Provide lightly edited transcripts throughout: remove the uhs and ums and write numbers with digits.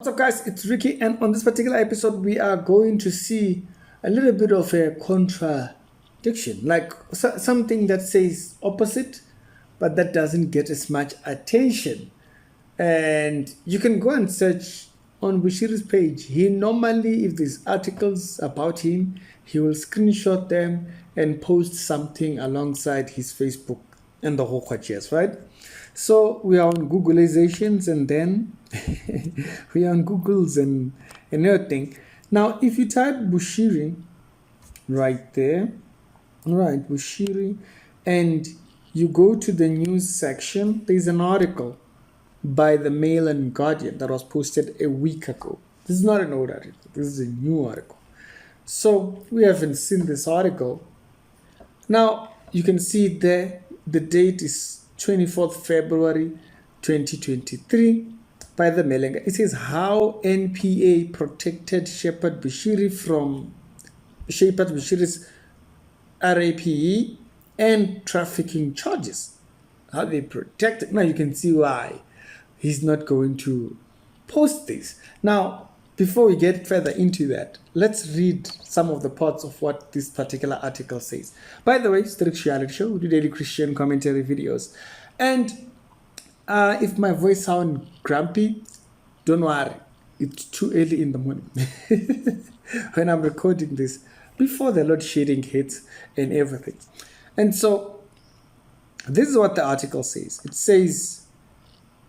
What's up, guys? It's Ricky, and on this particular episode, we are going to see a little bit of a contradiction, like something that says opposite, but that doesn't get as much attention. And you can go and search on Bushiri's page. He normally, if there's articles about him, he will screenshot them and post something alongside his Facebook and the whole quaches, right? So we are on Googleizations, and then we are on Googles and everything. Now, if you type Bushiri right there, right, Bushiri, and you go to the news section, there's an article by the Mail and Guardian that was posted a week ago. This is not an old article, this is a new article. So we haven't seen this article. Now, you can see there, the date is 24th February 2023 by the Mail. It says how NPA protected Shepherd Bushiri's RAPE and trafficking charges. How they protected. Now you can see why he's not going to post this. Now, before we get further into that, let's read some of the parts of what this particular article says. By the way, Strict Reality Show, we do daily Christian commentary videos. And if my voice sounds grumpy, don't worry. It's too early in the morning when I'm recording this, before the load shedding hits and everything. And so, this is what the article says. It says,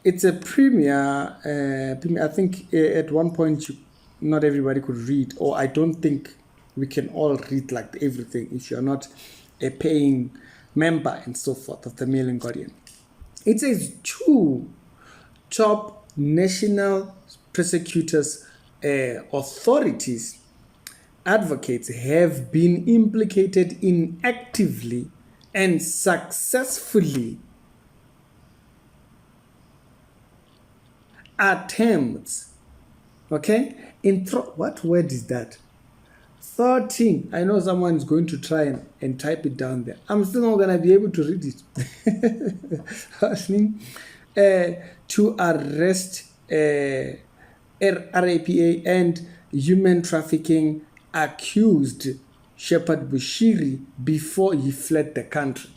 it's a premier, I think at one point not everybody could read, or I don't think we can all read like everything if you're not a paying member and so forth of the Mail and Guardian. It says two top national prosecutors, authorities, advocates have been implicated in actively and successfully attempts, okay, what word is that? 13. I know someone is going to try and type it down there. I'm still not going to be able to read it. To arrest RAPA and human trafficking accused Shepherd Bushiri before he fled the country.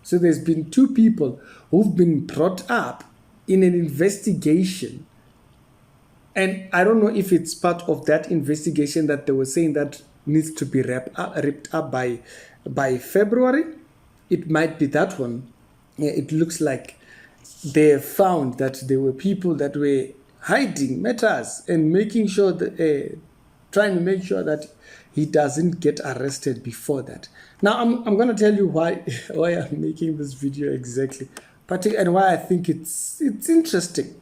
So there's been two people who've been brought up in an investigation, and I don't know if it's part of that investigation that they were saying that needs to be wrapped up by February. It might be that one. It looks like they found that there were people that were hiding matters and making sure that trying to make sure that he doesn't get arrested before that. Now I'm going to tell you why I'm making this video exactly, and why I think it's interesting.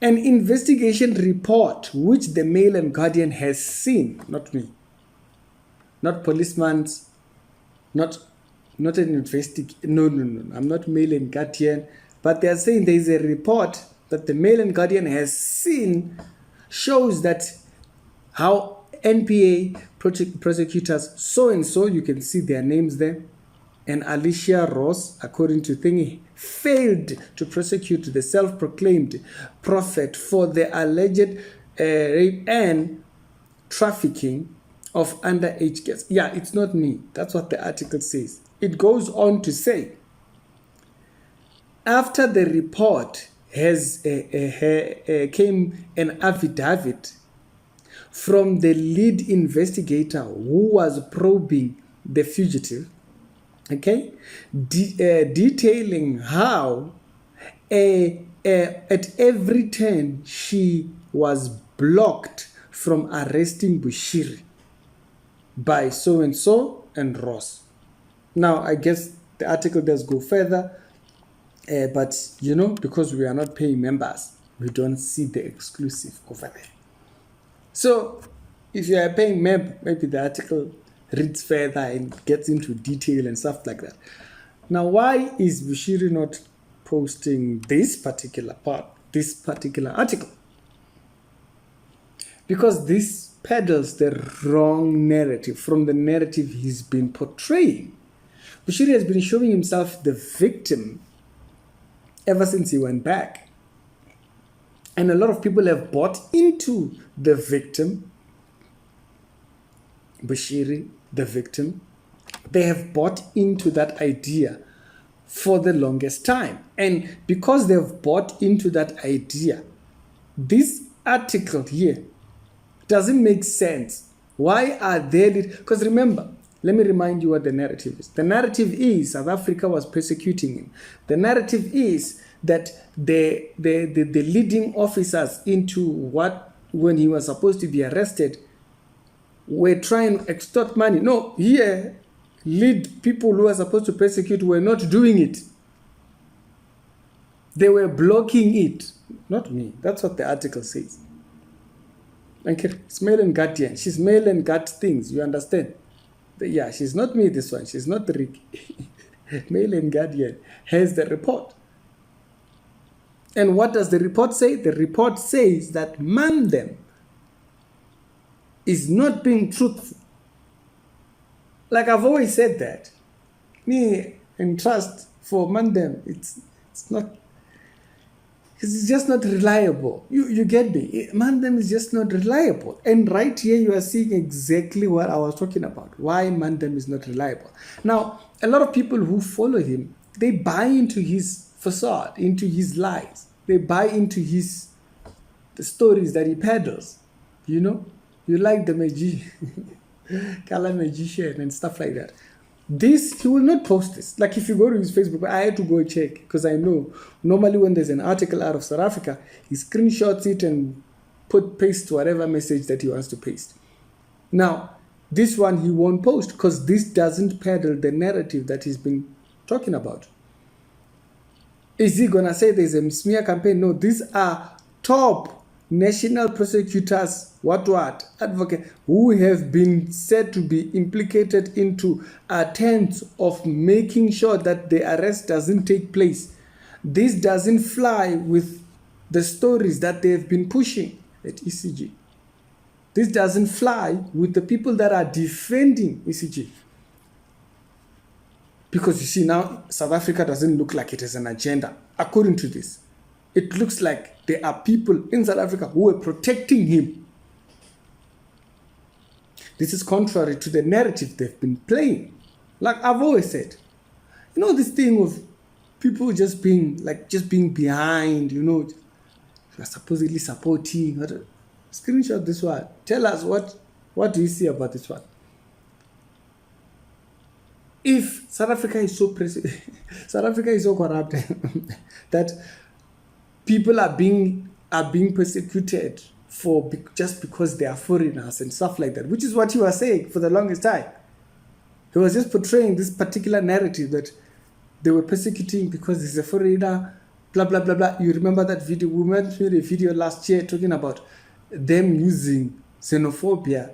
An investigation report which the Mail and Guardian has seen, not me, not policeman's, not an no, I'm not Mail and Guardian, but they're saying there is a report that the Mail and Guardian has seen shows that how NPA prosecutors so and so, you can see their names there, and Alicia Ross, according to Thingy, failed to prosecute the self-proclaimed prophet for the alleged rape and trafficking of underage girls. Yeah, it's not me. That's what the article says. It goes on to say, after the report has came an affidavit from the lead investigator who was probing the fugitive, okay, detailing how at every turn she was blocked from arresting Bushiri by so-and-so and Ross. Now, I guess the article does go further, but, because we are not paying members, we don't see the exclusive over there. So, if you are a paying member, maybe the article reads further and gets into detail and stuff like that. Now, why is Bushiri not posting this particular part, this particular article? Because this peddles the wrong narrative from the narrative he's been portraying. Bushiri has been showing himself the victim ever since he went back. And a lot of people have bought into the victim, Bushiri, the victim. They have bought into that idea for the longest time. And because they've bought into that idea, this article here doesn't make sense. Why are they? Because remember, let me remind you what the narrative is. The narrative is South Africa was persecuting him. The narrative is that the leading officers into when he was supposed to be arrested were trying to extort money. No, here, lead people who are supposed to persecute were not doing it. They were blocking it. Not me. That's what the article says. Okay, it's male and guardian. She's male and gut things. You understand? Yeah, she's not me, this one. She's not Rick. Male and guardian has the report. And what does the report say? The report says that Mandem is not being truthful. Like I've always said that. Me and trust for Mandem, it's not. It's just not reliable. You get me? Mandem is just not reliable. And right here, you are seeing exactly what I was talking about. Why Mandem is not reliable. Now, a lot of people who follow him, they buy into his facade, into his lies. They buy into the stories that he peddles. You know? You like the color magician and stuff like that. He will not post this. Like if you go to his Facebook, I had to go check because I know normally when there's an article out of South Africa, he screenshots it and paste whatever message that he wants to paste. Now, this one he won't post because this doesn't peddle the narrative that he's been talking about. Is he gonna say there's a smear campaign? No, these are top national prosecutors, advocate, who have been said to be implicated into attempts of making sure that the arrest doesn't take place. This doesn't fly with the stories that they've been pushing at ECG. This doesn't fly with the people that are defending ECG. Because you see now, South Africa doesn't look like it has an agenda, according to this. It looks like there are people in South Africa who are protecting him. This is contrary to the narrative they've been playing. Like I've always said, you know, this thing of people just being behind, you know, you're supposedly supporting. Screenshot this one. Tell us what do you see about this one? If South Africa is so corrupt that people are being persecuted just because they are foreigners and stuff like that, which is what he was saying for the longest time. He was just portraying this particular narrative that they were persecuting because he's a foreigner, blah, blah, blah, blah. You remember that video? We made a video last year talking about them using xenophobia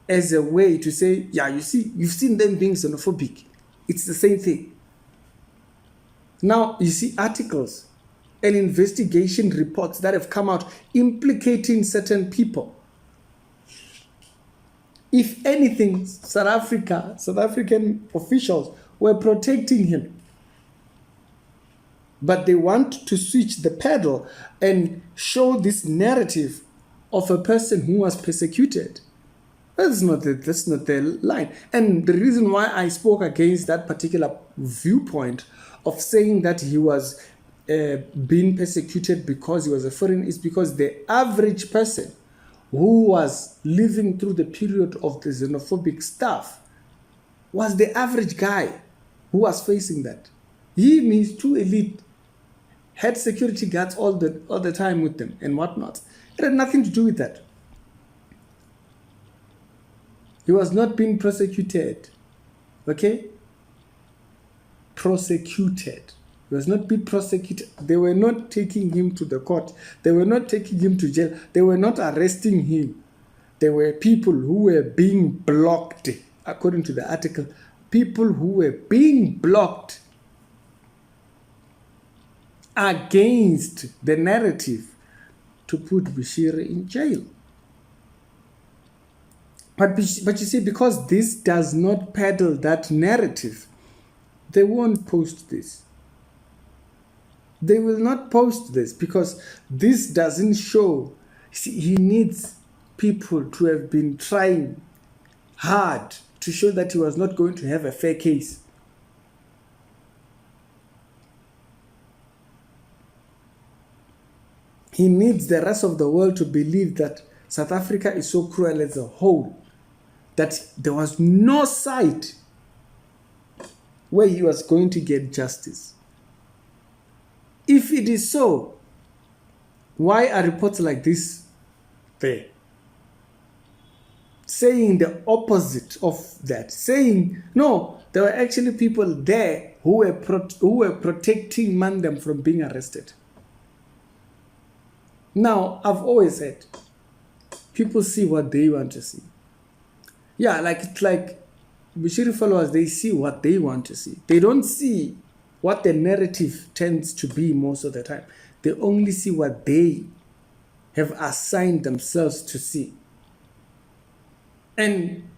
as a way to say, yeah, you see, you've seen them being xenophobic. It's the same thing. Now, you see articles and investigation reports that have come out implicating certain people. If anything, South African officials were protecting him. But they want to switch the pedal and show this narrative of a person who was persecuted. That's not the line. And the reason why I spoke against that particular viewpoint of saying that he was being persecuted because he was a foreigner is because the average person who was living through the period of the xenophobic stuff was the average guy who was facing that. He means too elite, had security guards all the time with them and whatnot. It had nothing to do with that. He was not being prosecuted. Okay? Prosecuted. He was not being prosecuted. They were not taking him to the court. They were not taking him to jail. They were not arresting him. There were people who were being blocked. According to the article, people who were being blocked against the narrative to put Bushiri in jail. But you see, because this does not peddle that narrative, they won't post this. They will not post this because this doesn't show. See, he needs people to have been trying hard to show that he was not going to have a fair case. He needs the rest of the world to believe that South Africa is so cruel as a whole that there was no site where he was going to get justice. If it is so, why are reports like this there? Saying the opposite of that. Saying, no, there were actually people there who were protecting Mandem from being arrested. Now, I've always said, people see what they want to see. Yeah, it's like Bushiri followers, they see what they want to see. They don't see what the narrative tends to be most of the time. They only see what they have assigned themselves to see. And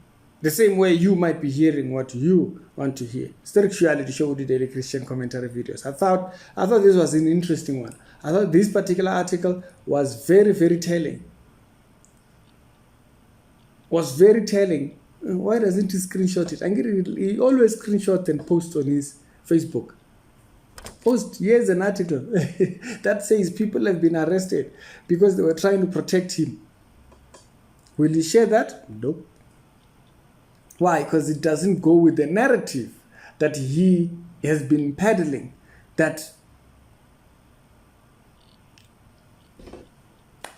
the same way you might be hearing what you want to hear. Spirituality Show, the daily Christian commentary videos. I thought this was an interesting one. I thought this particular article was very, very telling. Why doesn't he screenshot it? He always screenshot and post on his Facebook. Here's an article that says people have been arrested because they were trying to protect him. Will he share that? Nope. Why? Because it doesn't go with the narrative that he has been peddling. That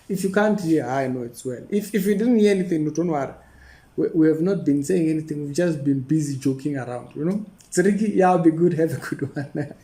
if you can't hear, I know it's well. If you didn't hear anything, don't worry. We have not been saying anything. We've just been busy joking around, It's Ricky. Yeah, I'll be good. Have a good one.